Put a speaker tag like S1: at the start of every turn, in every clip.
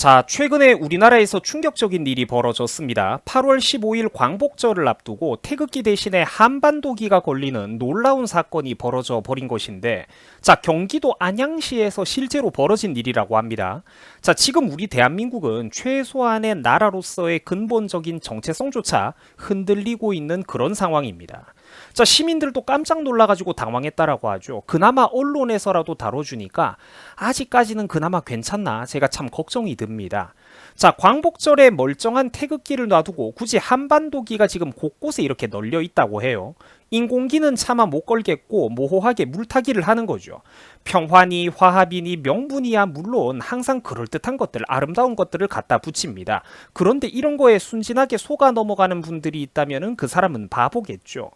S1: 자, 최근에 우리나라에서 충격적인 일이 벌어졌습니다. 8월 15일 광복절을 앞두고 태극기 대신에 한반도기가 걸리는 놀라운 사건이 벌어져 버린 것인데, 자, 경기도 안양시에서 실제로 벌어진 일이라고 합니다. 자, 지금 우리 대한민국은 최소한의 나라로서의 근본적인 정체성조차 흔들리고 있는 그런 상황입니다. 자, 시민들도 깜짝 놀라가지고 당황했다라고 하죠. 그나마 언론에서라도 다뤄주니까 아직까지는 그나마 괜찮나 제가 참 걱정이 듭니다. 자, 광복절에 멀쩡한 태극기를 놔두고 굳이 한반도기가 지금 곳곳에 이렇게 널려 있다고 해요. 인공기는 차마 못 걸겠고 모호하게 물타기를 하는 거죠. 평화니 화합이니 명분이야 물론 항상 그럴듯한 것들, 아름다운 것들을 갖다 붙입니다. 그런데 이런 거에 순진하게 속아 넘어가는 분들이 있다면 그 사람은 바보겠죠.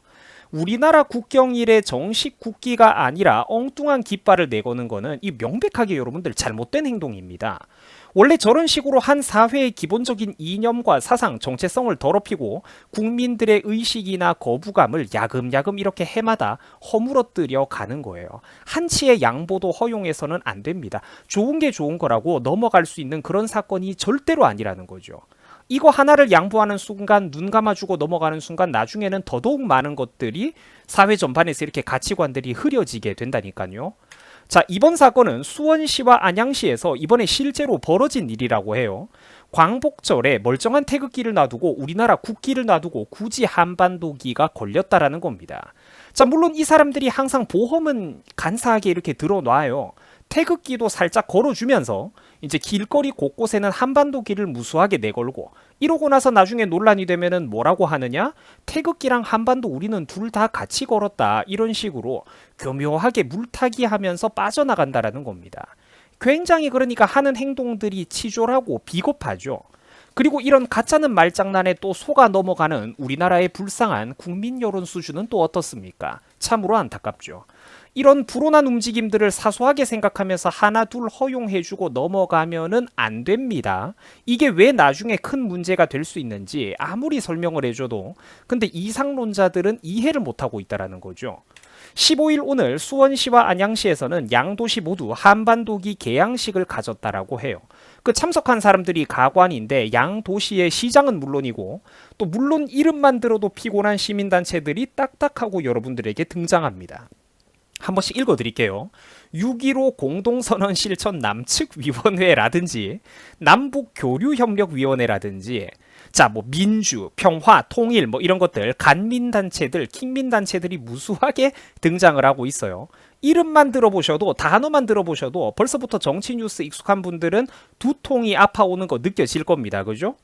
S1: 우리나라 국경일의 정식 국기가 아니라 엉뚱한 깃발을 내거는 거는 이 명백하게 여러분들 잘못된 행동입니다. 원래 저런 식으로 한 사회의 기본적인 이념과 사상, 정체성을 더럽히고 국민들의 의식이나 거부감을 야금야금 이렇게 해마다 허물어뜨려 가는 거예요. 한치의 양보도 허용해서는 안 됩니다. 좋은 게 좋은 거라고 넘어갈 수 있는 그런 사건이 절대로 아니라는 거죠. 이거 하나를 양보하는 순간, 눈 감아주고 넘어가는 순간 나중에는 더더욱 많은 것들이 사회 전반에서 이렇게 가치관들이 흐려지게 된다니까요. 자, 이번 사건은 수원시와 안양시에서 이번에 실제로 벌어진 일이라고 해요. 광복절에 멀쩡한 태극기를 놔두고 우리나라 국기를 놔두고 굳이 한반도기가 걸렸다라는 겁니다. 자, 물론 이 사람들이 항상 보험은 간사하게 이렇게 들어놔요. 태극기도 살짝 걸어주면서 이제 길거리 곳곳에는 한반도기를 무수하게 내걸고, 이러고 나서 나중에 논란이 되면은 뭐라고 하느냐? 태극기랑 한반도 우리는 둘 다 같이 걸었다, 이런 식으로 교묘하게 물타기 하면서 빠져나간다라는 겁니다. 굉장히 그러니까 하는 행동들이 치졸하고 비겁하죠. 그리고 이런 가짜는 말장난에 또 속아 넘어가는 우리나라의 불쌍한 국민 여론 수준은 또 어떻습니까? 참으로 안타깝죠. 이런 불온한 움직임들을 사소하게 생각하면서 하나 둘 허용해주고 넘어가면은 안 됩니다. 이게 왜 나중에 큰 문제가 될 수 있는지 아무리 설명을 해줘도 근데 이상론자들은 이해를 못하고 있다는 거죠. 15일 오늘 수원시와 안양시에서는 양도시 모두 한반도기 개양식을 가졌다라고 해요. 그 참석한 사람들이 가관인데 양도시의 시장은 물론이고 또 물론 이름만 들어도 피곤한 시민단체들이 딱딱하고 여러분들에게 등장합니다. 한 번씩 읽어드릴게요. 6.15 공동선언 실천 남측위원회라든지 남북교류협력위원회라든지 자, 뭐 민주, 평화, 통일 뭐 이런 것들 간민단체들, 킹민단체들이 무수하게 등장을 하고 있어요. 이름만 들어보셔도, 단어만 들어보셔도 벌써부터 정치 뉴스 익숙한 분들은 두통이 아파오는 거 느껴질 겁니다. 그죠?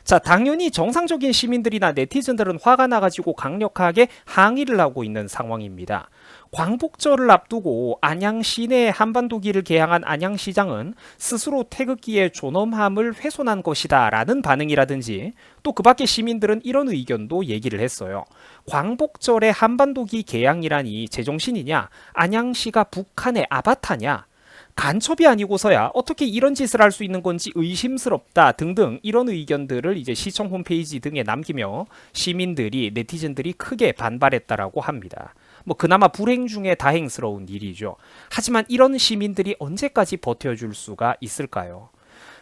S1: 자, 당연히 정상적인 시민들이나 네티즌들은 화가 나가지고 강력하게 항의를 하고 있는 상황입니다. 광복절을 앞두고 안양 시내 한반도기를 개항한 안양시장은 스스로 태극기의 존엄함을 훼손한 것이다 라는 반응이라든지, 또 그 밖에 시민들은 이런 의견도 얘기를 했어요. 광복절에 한반도기 개항이라니 제정신이냐? 안양시가 북한의 아바타냐? 간첩이 아니고서야 어떻게 이런 짓을 할 수 있는 건지 의심스럽다 등등 이런 의견들을 이제 시청 홈페이지 등에 남기며 시민들이, 네티즌들이 크게 반발했다라고 합니다. 뭐 그나마 불행 중에 다행스러운 일이죠. 하지만 이런 시민들이 언제까지 버텨줄 수가 있을까요?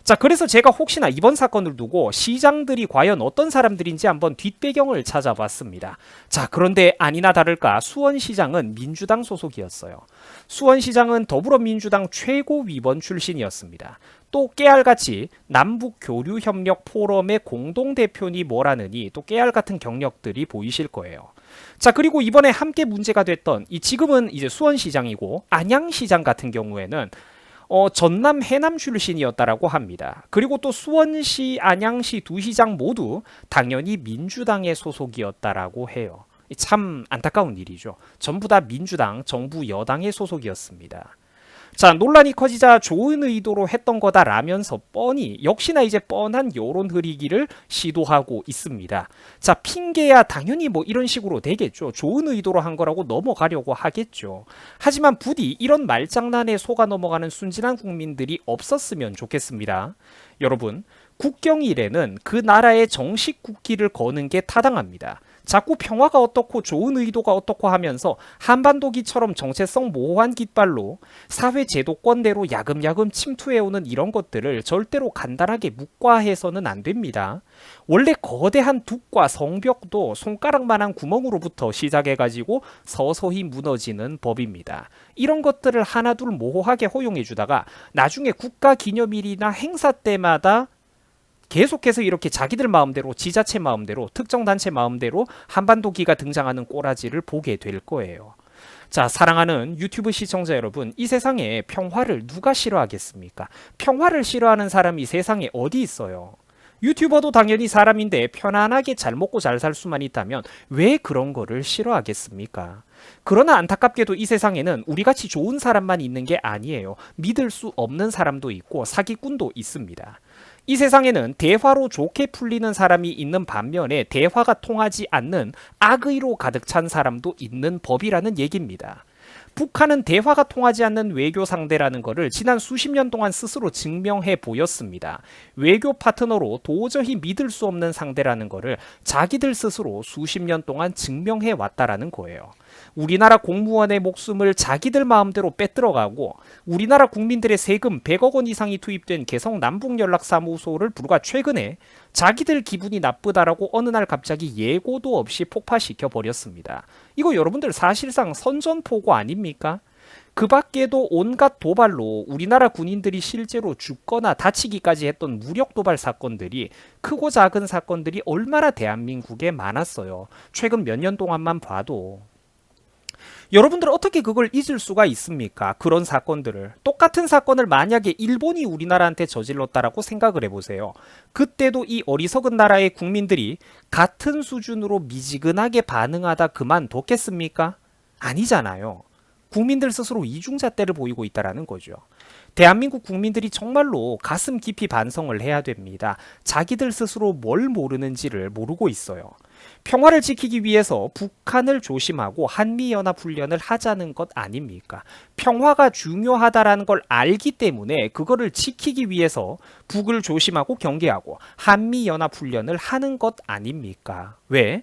S1: 자, 그래서 제가 혹시나 이번 사건을 두고 시장들이 과연 어떤 사람들인지 한번 뒷배경을 찾아봤습니다. 자, 그런데 아니나 다를까 수원시장은 민주당 소속이었어요. 수원시장은 더불어민주당 최고위원 출신이었습니다. 또 깨알같이 남북교류협력 포럼의 공동대표니 뭐라느니 또 깨알같은 경력들이 보이실 거예요. 자, 그리고 이번에 함께 문제가 됐던 이 지금은 이제 수원시장이고 안양시장 같은 경우에는 전남 해남 출신이었다라고 합니다. 그리고 또 수원시, 안양시 두 시장 모두 당연히 민주당의 소속이었다라고 해요. 참 안타까운 일이죠. 전부 다 민주당, 정부 여당의 소속이었습니다. 자, 논란이 커지자 좋은 의도로 했던 거다라면서 뻔히 역시나 이제 뻔한 여론 흐리기를 시도하고 있습니다. 자, 핑계야 당연히 뭐 이런 식으로 되겠죠. 좋은 의도로 한 거라고 넘어가려고 하겠죠. 하지만 부디 이런 말장난에 속아 넘어가는 순진한 국민들이 없었으면 좋겠습니다. 여러분, 국경일에는 그 나라의 정식 국기를 거는 게 타당합니다. 자꾸 평화가 어떻고 좋은 의도가 어떻고 하면서 한반도기처럼 정체성 모호한 깃발로 사회 제도권대로 야금야금 침투해오는 이런 것들을 절대로 간단하게 묵과해서는 안 됩니다. 원래 거대한 둑과 성벽도 손가락만한 구멍으로부터 시작해가지고 서서히 무너지는 법입니다. 이런 것들을 하나둘 모호하게 허용해주다가 나중에 국가기념일이나 행사 때마다 계속해서 이렇게 자기들 마음대로, 지자체 마음대로, 특정 단체 마음대로 한반도기가 등장하는 꼬라지를 보게 될 거예요. 자, 사랑하는 유튜브 시청자 여러분, 이 세상에 평화를 누가 싫어하겠습니까? 평화를 싫어하는 사람이 세상에 어디 있어요? 유튜버도 당연히 사람인데 편안하게 잘 먹고 잘 살 수만 있다면 왜 그런 거를 싫어하겠습니까? 그러나 안타깝게도 이 세상에는 우리같이 좋은 사람만 있는 게 아니에요. 믿을 수 없는 사람도 있고 사기꾼도 있습니다. 이 세상에는 대화로 좋게 풀리는 사람이 있는 반면에 대화가 통하지 않는 악의로 가득 찬 사람도 있는 법이라는 얘기입니다. 북한은 대화가 통하지 않는 외교 상대라는 것을 지난 수십 년 동안 스스로 증명해 보였습니다. 외교 파트너로 도저히 믿을 수 없는 상대라는 것을 자기들 스스로 수십 년 동안 증명해 왔다라는 거예요. 우리나라 공무원의 목숨을 자기들 마음대로 빼들어가고 우리나라 국민들의 세금 100억 원 이상이 투입된 개성 남북연락사무소를 불과 최근에 자기들 기분이 나쁘다라고 어느 날 갑자기 예고도 없이 폭파시켜 버렸습니다. 이거 여러분들 사실상 선전포고 아닙니까? 그 밖에도 온갖 도발로 우리나라 군인들이 실제로 죽거나 다치기까지 했던 무력 도발 사건들이 크고 작은 사건들이 얼마나 대한민국에 많았어요. 최근 몇 년 동안만 봐도. 여러분들 어떻게 그걸 잊을 수가 있습니까? 그런 사건들을. 똑같은 사건을 만약에 일본이 우리나라한테 저질렀다라고 생각을 해보세요. 그때도 이 어리석은 나라의 국민들이 같은 수준으로 미지근하게 반응하다 그만뒀겠습니까? 아니잖아요. 국민들 스스로 이중잣대를 보이고 있다는 거죠. 대한민국 국민들이 정말로 가슴 깊이 반성을 해야 됩니다. 자기들 스스로 뭘 모르는지를 모르고 있어요. 평화를 지키기 위해서 북한을 조심하고 한미연합훈련을 하자는 것 아닙니까? 평화가 중요하다라는 걸 알기 때문에 그거를 지키기 위해서 북을 조심하고 경계하고 한미연합훈련을 하는 것 아닙니까? 왜?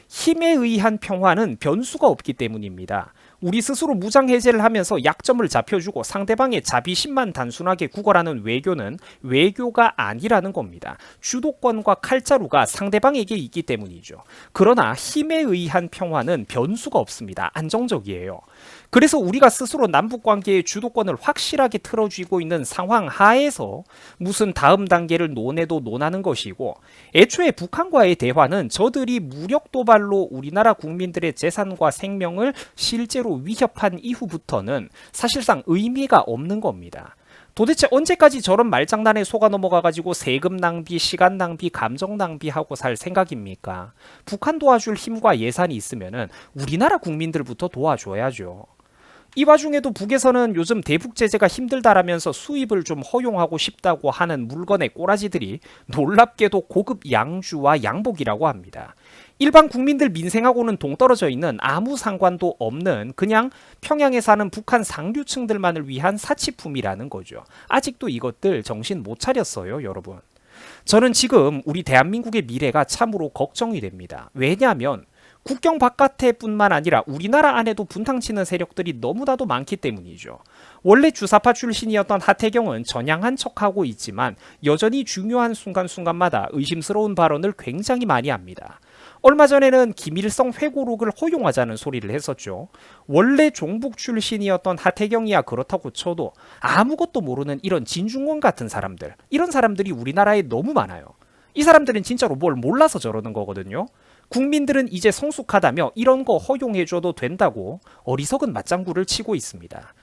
S1: 힘에 의한 평화는 변수가 없기 때문입니다. 우리 스스로 무장해제를 하면서 약점을 잡혀주고 상대방의 자비심만 단순하게 구걸하는 외교는 외교가 아니라는 겁니다. 주도권과 칼자루가 상대방에게 있기 때문이죠. 그러나 힘에 의한 평화는 변수가 없습니다. 안정적이에요. 그래서 우리가 스스로 남북관계의 주도권을 확실하게 틀어쥐고 있는 상황 하에서 무슨 다음 단계를 논해도 논하는 것이고, 애초에 북한과의 대화는 저들이 무력 도발로 우리나라 국민들의 재산과 생명을 실제로 위협한 이후부터는 사실상 의미가 없는 겁니다. 도대체 언제까지 저런 말장난에 속아 넘어가가지고 세금 낭비, 시간 낭비, 감정 낭비하고 살 생각입니까? 북한 도와줄 힘과 예산이 있으면은 우리나라 국민들부터 도와줘야죠. 이 와중에도 북에서는 요즘 대북 제재가 힘들다라면서 수입을 좀 허용하고 싶다고 하는 물건의 꼬라지들이 놀랍게도 고급 양주와 양복이라고 합니다. 일반 국민들 민생하고는 동떨어져 있는 아무 상관도 없는 그냥 평양에 사는 북한 상류층들만을 위한 사치품이라는 거죠. 아직도 이것들 정신 못 차렸어요, 여러분. 저는 지금 우리 대한민국의 미래가 참으로 걱정이 됩니다. 왜냐하면 국경 바깥에 뿐만 아니라 우리나라 안에도 분탕치는 세력들이 너무나도 많기 때문이죠. 원래 주사파 출신이었던 하태경은 전향한 척하고 있지만 여전히 중요한 순간순간마다 의심스러운 발언을 굉장히 많이 합니다. 얼마 전에는 김일성 회고록을 허용하자는 소리를 했었죠. 원래 종북 출신이었던 하태경이야 그렇다고 쳐도 아무것도 모르는 이런 진중권 같은 사람들, 이런 사람들이 우리나라에 너무 많아요. 이 사람들은 진짜로 뭘 몰라서 저러는 거거든요. 국민들은 이제 성숙하다며 이런 거 허용해줘도 된다고 어리석은 맞장구를 치고 있습니다.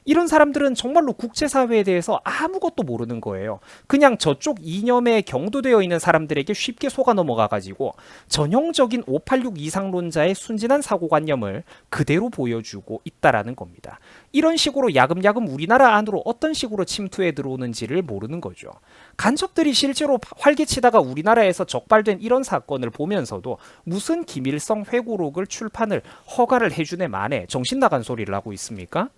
S1: 이런 사람들은 정말로 국제사회에 대해서 아무것도 모르는 거예요. 그냥 저쪽 이념에 경도되어 있는 사람들에게 쉽게 속아 넘어가가지고 전형적인 586 이상론자의 순진한 사고관념을 그대로 보여주고 있다라는 겁니다. 이런 식으로 야금야금 우리나라 안으로 어떤 식으로 침투해 들어오는지를 모르는 거죠. 간첩들이 실제로 활개치다가 우리나라에서 적발된 이런 사건을 보면서도 무슨 김일성 회고록을 출판을 허가를 해주네 만에 정신 나간 소리를 하고 있습니까?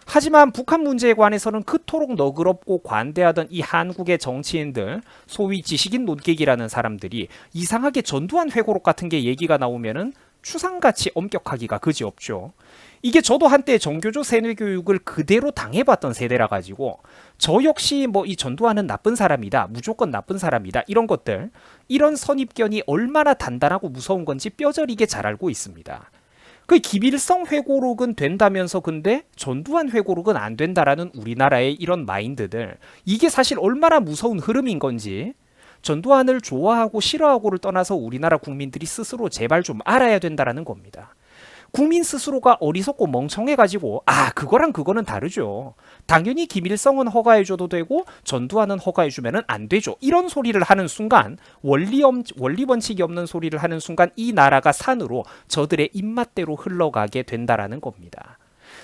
S1: 하지만 북한 문제에 관해서는 그토록 너그럽고 관대하던 이 한국의 정치인들, 소위 지식인 논객이라는 사람들이 이상하게 전두환 회고록 같은 게 얘기가 나오면은 추상같이 엄격하기가 그지없죠. 이게 저도 한때 정교조 세뇌교육을 그대로 당해봤던 세대라 가지고 저 역시 뭐 이 전두환은 나쁜 사람이다, 무조건 나쁜 사람이다 이런 것들, 이런 선입견이 얼마나 단단하고 무서운 건지 뼈저리게 잘 알고 있습니다. 그 김일성 회고록은 된다면서 근데 전두환 회고록은 안 된다라는 우리나라의 이런 마인드들, 이게 사실 얼마나 무서운 흐름인 건지 전두환을 좋아하고 싫어하고를 떠나서 우리나라 국민들이 스스로 제발 좀 알아야 된다라는 겁니다. 국민 스스로가 어리석고 멍청해가지고 그거랑 그거는 다르죠. 당연히 김일성은 허가해줘도 되고 전두환은 허가해주면 안 되죠. 이런 소리를 하는 순간, 원리 원칙이 없는 소리를 하는 순간 이 나라가 산으로 저들의 입맛대로 흘러가게 된다라는 겁니다.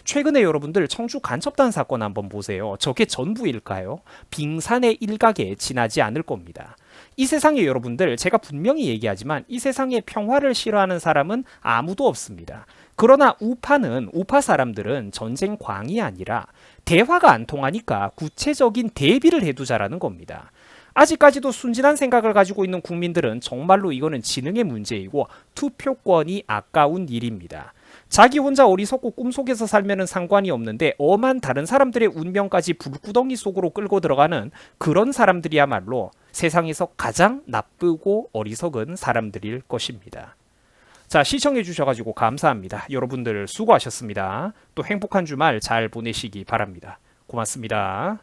S1: 최근에 여러분들 청주 간첩단 사건 한번 보세요. 저게 전부일까요? 빙산의 일각에 지나지 않을 겁니다. 이 세상에 여러분들, 제가 분명히 얘기하지만 이 세상에 평화를 싫어하는 사람은 아무도 없습니다. 그러나 우파 사람들은 전쟁 광이 아니라 대화가 안 통하니까 구체적인 대비를 해두자라는 겁니다. 아직까지도 순진한 생각을 가지고 있는 국민들은 정말로 이거는 지능의 문제이고 투표권이 아까운 일입니다. 자기 혼자 어리석고 꿈속에서 살면은 상관이 없는데 엄한 다른 사람들의 운명까지 불구덩이 속으로 끌고 들어가는 그런 사람들이야말로 세상에서 가장 나쁘고 어리석은 사람들일 것입니다. 자, 시청해 주셔가지고 감사합니다. 여러분들 수고하셨습니다. 또 행복한 주말 잘 보내시기 바랍니다. 고맙습니다.